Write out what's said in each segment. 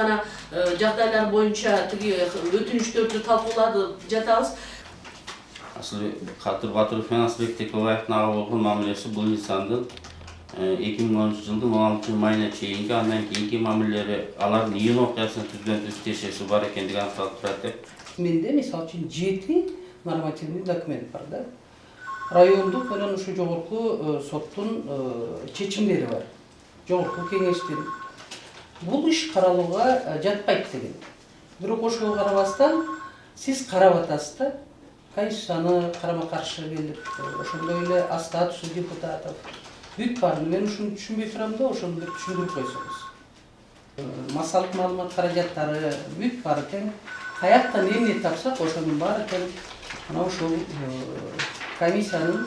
гана жагдайлар боюнча тиги өтүнүчтөрдү талкуулап жатабыз. Aslında Katır Batır Finansbek Teknobayev'in ağa olgun mamilesi bu insandı. 2013 yılında 16 mayına çeyinki andan keyinki mamilleri aların iyi noktasına tüzgün teşeşi var ekendiği anıtlatıp bıraktı. Mende misal için 7 normativni dokument var da. Rayonduk менен ушу жогорку соттун чечимдери бар. Жогорку кеңештин бул иш каралууга жатпайт деген. Бирок ошого карабастан сиз карап атасыз да. Кайсаны карама каршы келип, ошондой эле аз статусу депутатов бүт барын мен ушуну түшүнбөй турам да, ошону бир түшүндүрүп койсоңуз. Массалык маалымат каражаттары бүт бары тең, каяктан эмне тапсак ошонун баары тең мына ушул комиссиянын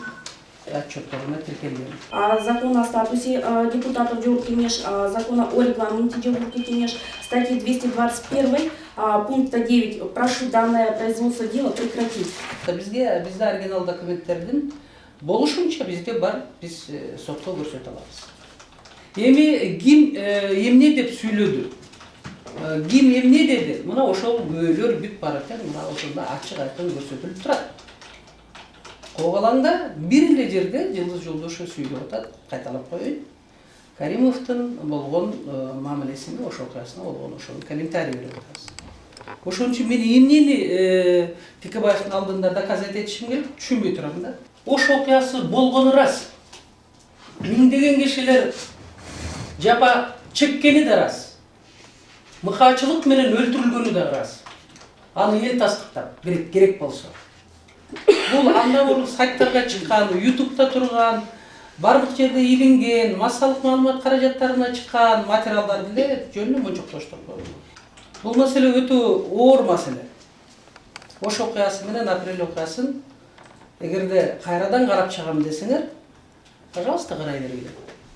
отчетторуна тиркелген. Закон о статусе депутатов Жогорку Кеңеш, закона о регламенте Жогорку Кеңеш, статьи 221, пункта 9. Прошу данное производство дела прекратить. Бизде оригинал документтердин болушунча бизде бар, биз сотко көрсөтө алабыз. Эми ким эмне деп сүйлөдү? Ким эмне деди? Мына ошол күбөлөр бүт бар экен, мына ошондо ачык айкын көрсөтүлүп турат. Когалаңда бир эле жерде Жылдыз Жолдошов сүйлөп атат, кайталап коеюн. Каримовдун болгон мамилесине, ошол окуясына болгон ошону комментарий берип атабыз. Ошон үчүн мен эмнени Текебаевдин алдында доказать этишим керек, түшүнбөй турам да. Ош окуясы болгону рас. Миңдеген кишилер жапа чеккени да рас. Мыкаачылык менен өлтүрүлгөнү да рас. Аны эл тастыктап керек болсо. Бул анда бул сайттарга чыккан, YouTube'да турган, бардык жерде илинген, массалык маалымат каражаттарына чыккан материалдарды эле жөнүнө мончоктоштур. Бул маселе өтө оор маселе. Ош окуясы менен апрель окуясын эгерде кайрадан карап чыгам десеңер, пожалуйста, карай бергиле.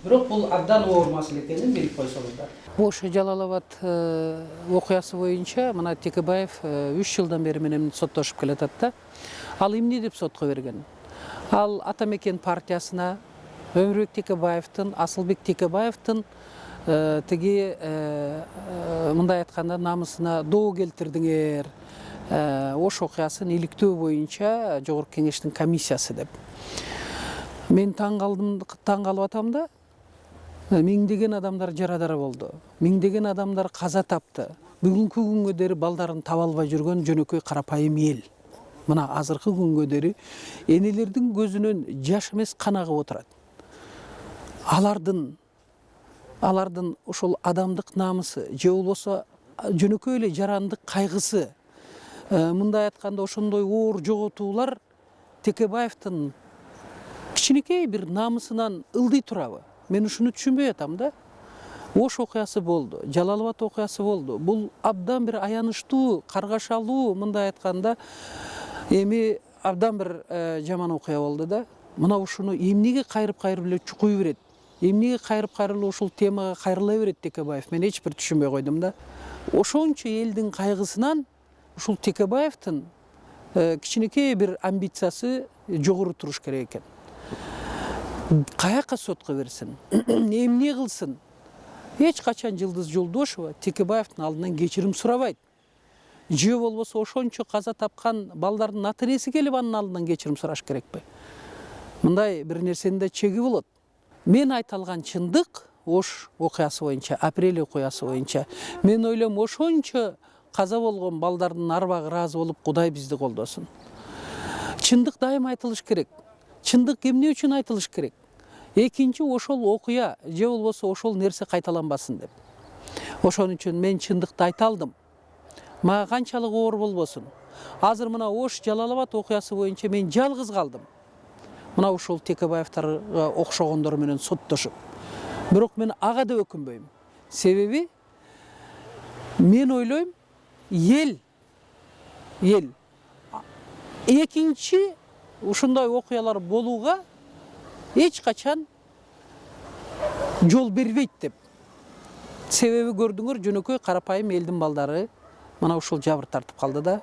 Бирок бул абдан оор маселе экенин билип койсоңуздар. Ош Жалалабад окуясы боюнча мына Текебаев 3 жылдан бери менен соттошуп келатат да. Ал эмне деп сотко берген? Ал Атамекен партиясына Өмүрбек Текебаевдин, Асылбек Текебаевдин тиги мындай айтканда намысына доо келтирдиңер. Ош окуясын иликтөө боюнча Жогорку Кеңештин комиссиясы деп. Мен таң калып атам да. Миңдеген адамдар жарадар болду. Миңдеген адамдар каза тапты. Бүгүнкү күнгө дери балдарын таба албай жүргөн жөнөкөй карапайым эл. Мына азыркы күнгө дери энелердин көзүнөн жаш эмес кан агып отурат. Алардын ошол адамдык намысы, же болбосо жөнөкөй эле жарандык кайгысы, мындай айтканда ошондой оор жоготуулар Текебаевдин кичинекей бир намысынан ылдый турабы? Мен ушуну түшүнбөй атам да. Ош окуясы болду, Жалалабад окуясы болду. Бул абдан бир аянычтуу, каргашалуу, мындай айтканда эми абдан бир жаман окуя болду да. Мына ушуну эмнеге кайрып эле чукуй берет? Эмнеге кайрып эле ушул темага кайрыла берет Текебаев? Мен эч бир түшүнбөй койдум да. Ошончо элдин кайгысынан ушул Текебаевдин кичинекей бир амбициясы жогору туруш керек экен. Каяка сотко берсин? Эмне кылсын? Эч качан Жылдыз Жолдошова Текебаевдин алдынан кечирим сурабайт. Же болбосо ошончо каза тапкан балдардын ата-энеси келип анын алдынан кечирим сураш керекпи? Мындай бир нерсенин да чеги болот. Мен айта алган чындык Ош окуясы боюнча, апрель окуясы боюнча. Мен ойлойм ошончо каза болгон балдардын арбагы ыраазы болуп Кудай бизди колдосун. Чындык дайыма айтылыш керек. Чындык эмне үчүн айтылыш керек? Экинчи ошол окуя же болбосо ошол нерсе кайталанбасын деп. Ошон үчүн мен чындыкты айта алдым. Мага канчалык оор болбосун. Азыр мына Ош Жалалабад окуясы боюнча мен жалгыз калдым. Мына ушул Текебаевдарга окшогондор менен соттошуп. Бирок мен ага да өкүнбөйм. Себеби мен ойлойм, эл экинчи ушундай окуялар болууга эч качан жол бербейт деп. Себеби көрдүңөр, жөнөкөй карапайым элдин балдары мына ушул жабыр тартып калды да.